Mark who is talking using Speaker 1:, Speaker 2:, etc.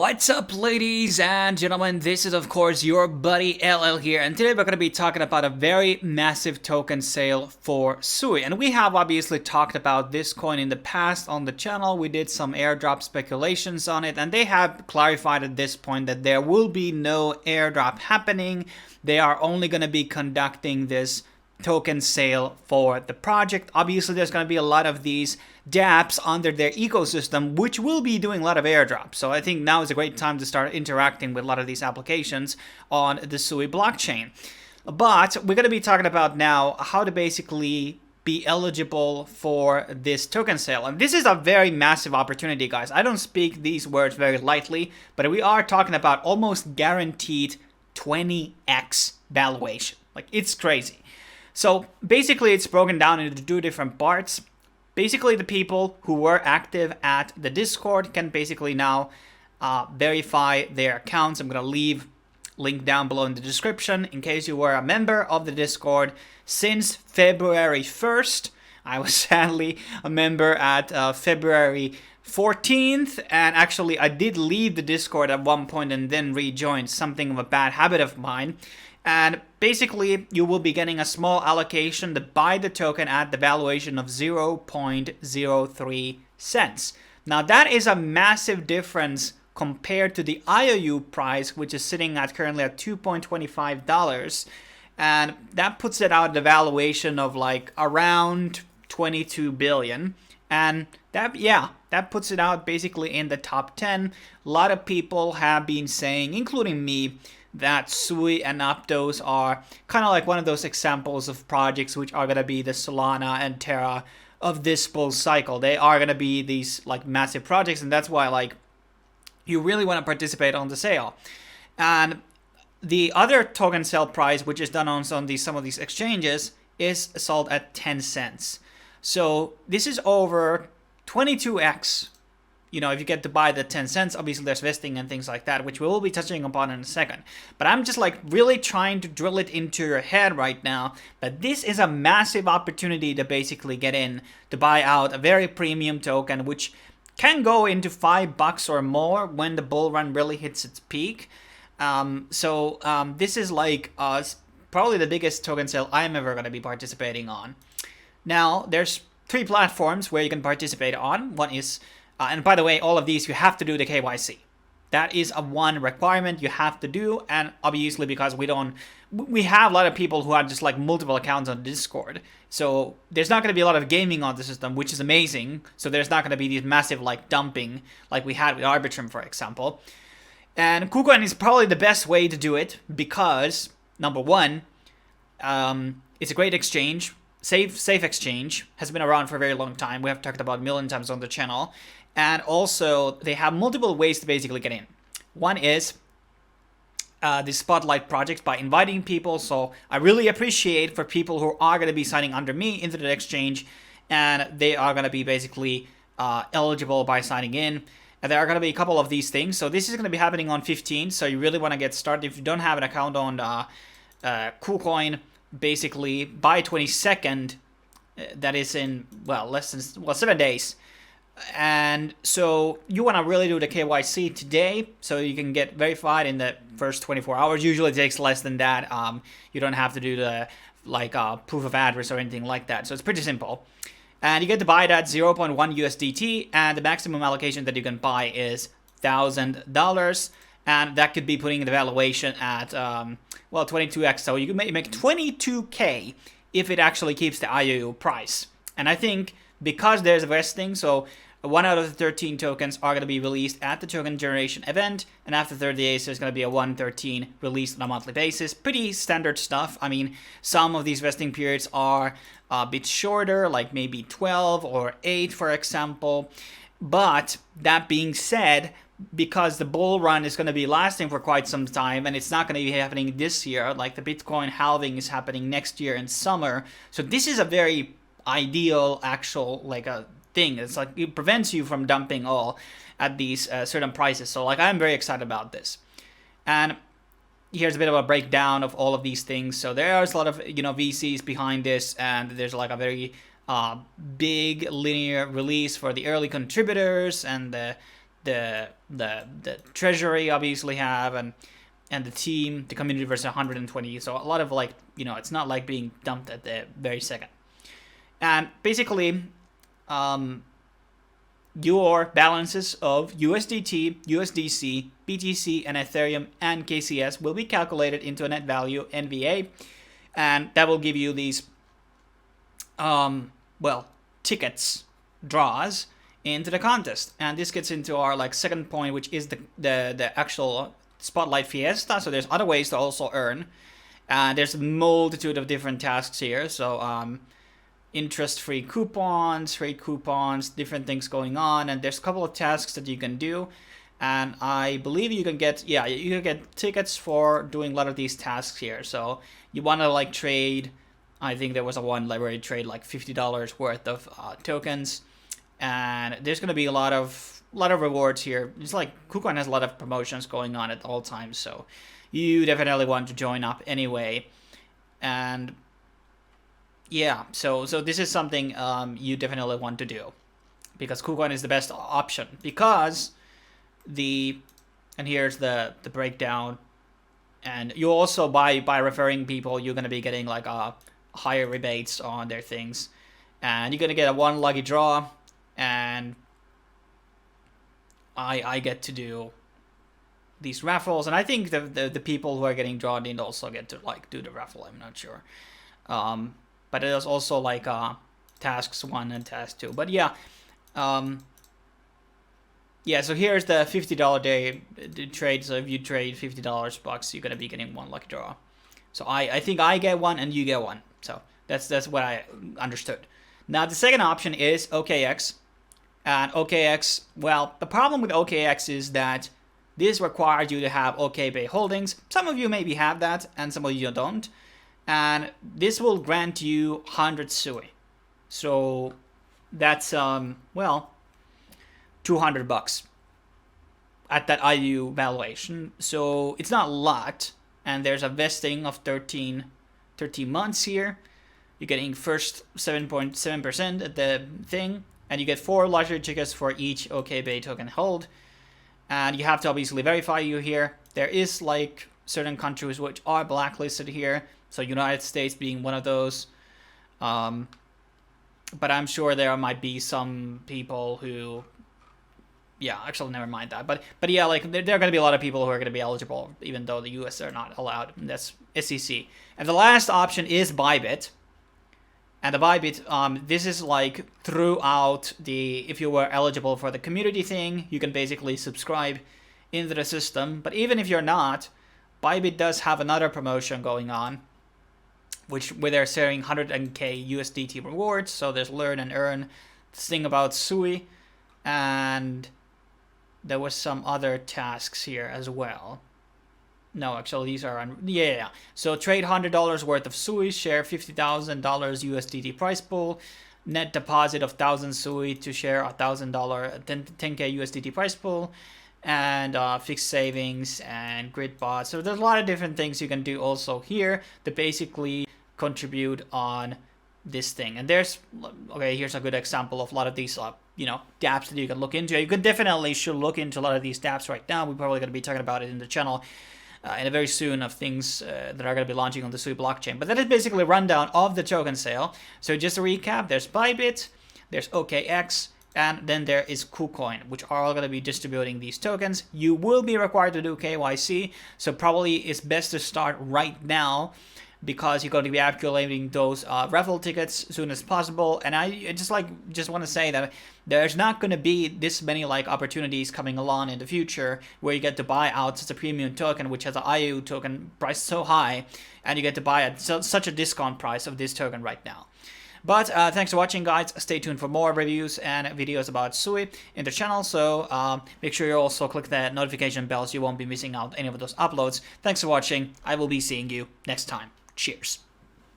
Speaker 1: What's up, ladies and gentlemen? This is, of course, your buddy LL here, and today we're going to be talking about a very massive token sale for SUI. And we have obviously talked about this coin in the past on the channel. We did some airdrop speculations on it, and they have clarified at this point that there will be no airdrop happening. They are only going to be conducting this token sale for the project. Obviously, there's going to be a lot of these dApps under their ecosystem, which will be doing a lot of airdrops. So I think now is a great time to start interacting with a lot of these applications on the SUI blockchain. But we're going to be talking about now how to basically be eligible for this token sale. And this is a very massive opportunity, guys. I don't speak these words very lightly, but we are talking about almost guaranteed 20x valuation. Like, it's crazy. So basically, it's broken down into two different parts. Basically, the people who were active at the Discord can basically now verify their accounts. I'm going to leave link down below in the description in case you were a member of the Discord since February 1st. I was sadly a member at February 14th, and actually I did leave the Discord at one point and then rejoined, something of a bad habit of mine. And basically, you will be getting a small allocation to buy the token at the valuation of 0.03 cents. Now, that is a massive difference compared to the IOU price, which is sitting at currently at $2.25. And that puts it out at the valuation of like around 22 billion. And that puts it out basically in the top 10. A lot of people have been saying, including me, that SUI and Aptos are kind of like one of those examples of projects which are going to be the Solana and Terra of this bull cycle. They are going to be these like massive projects, and that's why like you really want to participate on the sale. And the other token sale price, which is done on some of these exchanges, is sold at 10 cents. So this is over 22x. You know, if you get to buy the 10 cents, obviously there's vesting and things like that, which we will be touching upon in a second. But I'm just like really trying to drill it into your head right now that this is a massive opportunity to basically get in to buy out a very premium token, which can go into $5 or more when the bull run really hits its peak. This is like probably the biggest token sale I'm ever going to be participating on. Now, there's 3 platforms where you can participate on. One is and by the way, all of these, you have to do the KYC. That is a one requirement you have to do. And obviously, because we have a lot of people who have just like multiple accounts on Discord. So there's not going to be a lot of gaming on the system, which is amazing. So there's not going to be these massive like dumping like we had with Arbitrum, for example. And KuCoin is probably the best way to do it because, number one, it's a great exchange. Safe exchange, has been around for a very long time. We have talked about a million times on the channel. And also, they have multiple ways to basically get in. One is the spotlight projects by inviting people. So I really appreciate for people who are going to be signing under me into the exchange, and they are going to be basically eligible by signing in. And there are going to be a couple of these things. So this is going to be happening on 15. So you really want to get started. If you don't have an account on KuCoin, basically by 22nd, that is in, well, 7 days. And so you want to really do the KYC today so you can get verified in the first 24 hours. Usually it takes less than that. You don't have to do the like proof of address or anything like that. So it's pretty simple. And you get to buy it at 0.1 USDT, and the maximum allocation that you can buy is $1,000. And that could be putting the valuation at, 22x. So you can make 22K if it actually keeps the IOU price. And I think because there's a vesting, so 1 out of the 13 tokens are going to be released at the token generation event. And after 30 days, there's going to be a 113 released on a monthly basis. Pretty standard stuff. I mean, some of these vesting periods are a bit shorter, like maybe 12 or 8, for example. But that being said, because the bull run is going to be lasting for quite some time and it's not going to be happening this year, like the Bitcoin halving is happening next year in summer. So this is a very ideal actual like a thing. It's like it prevents you from dumping all at these certain prices. So like I'm very excited about this. And here's a bit of a breakdown of all of these things. So there's a lot of VCs behind this, and there's like a very big linear release for the early contributors and the the treasury obviously have, and the team, the community versus 120. So a lot of like, you know, it's not like being dumped at the very second. And basically, your balances of USDT, USDC, BTC, and Ethereum and KCS will be calculated into a net value NVA, and that will give you these, well, tickets, draws into the contest. And this gets into our like second point, which is the actual Spotlight Fiesta. So there's other ways to also earn. There's a multitude of different tasks here. So interest-free coupons, trade coupons, different things going on, and there's a couple of tasks that you can do. And I believe you can get, yeah, you can get tickets for doing a lot of these tasks here. So you want to like trade, I think there was a one where you trade like $50 worth of tokens, and there's going to be a lot of rewards here. It's like KuCoin has a lot of promotions going on at all times, so you definitely want to join up anyway. And yeah, so this is something you definitely want to do, because KuCoin is the best option, because and here's the breakdown, and you also by referring people, you're going to be getting like higher rebates on their things, and you're going to get a one lucky draw, and I get to do these raffles, and I think the people who are getting drawn in also get to like do the raffle. I'm not sure, but there's also like tasks 1 and task 2. But yeah, yeah. So here's the $50 day trade. So if you trade $50 bucks, you're gonna be getting one lucky draw. So I think I get one and you get one. So that's what I understood. Now the second option is OKEx. And OKEx, well, the problem with OKEx is that this requires you to have OKBay holdings. Some of you maybe have that, and some of you don't. And this will grant you 100 SUI. So that's, well, 200 bucks at that IU valuation. So it's not a lot. And there's a vesting of 13 months here. You're getting first 7.7% at the thing. And you get 4 lottery tickets for each OKBay token hold. And you have to obviously verify you here. There is like certain countries which are blacklisted here. So United States being one of those. But I'm sure there might be some people who, yeah, actually never mind that. But yeah, like there are going to be a lot of people who are going to be eligible, even though the US are not allowed. And that's SEC. And the last option is BuyBit. And the BuyBit, this is like throughout if you were eligible for the community thing, you can basically subscribe into the system. But even if you're not, BuyBit does have another promotion going on, where they're sharing 100k USDT rewards. So there's learn and earn, this thing about SUI, and there was some other tasks here as well. No, actually, these are yeah. So trade $100 worth of SUI, share $50,000 USDT price pool, net deposit of 1,000 SUI to share $1,000 10k USDT price pool, and fixed savings and grid bots. So there's a lot of different things you can do also here to basically contribute on this thing. And there's, okay, here's a good example of a lot of these dApps that you can look into. You can definitely should look into a lot of these dApps right now. We're probably going to be talking about it in the channel in a very soon of things that are going to be launching on the SUI blockchain. But that is basically a rundown of the token sale. So just to recap, there's BuyBit, there's OKEx, and then there is KuCoin, which are all going to be distributing these tokens. You will be required to do KYC, so probably it's best to start right now, because you're going to be accumulating those raffle tickets as soon as possible. And I just want to say that there's not going to be this many like opportunities coming along in the future where you get to buy out such a premium token which has an IU token price so high, and you get to buy at such a discount price of this token right now. But thanks for watching, guys. Stay tuned for more reviews and videos about SUI in the channel. So make sure you also click the notification bell so you won't be missing out any of those uploads. Thanks for watching. I will be seeing you next time. Cheers.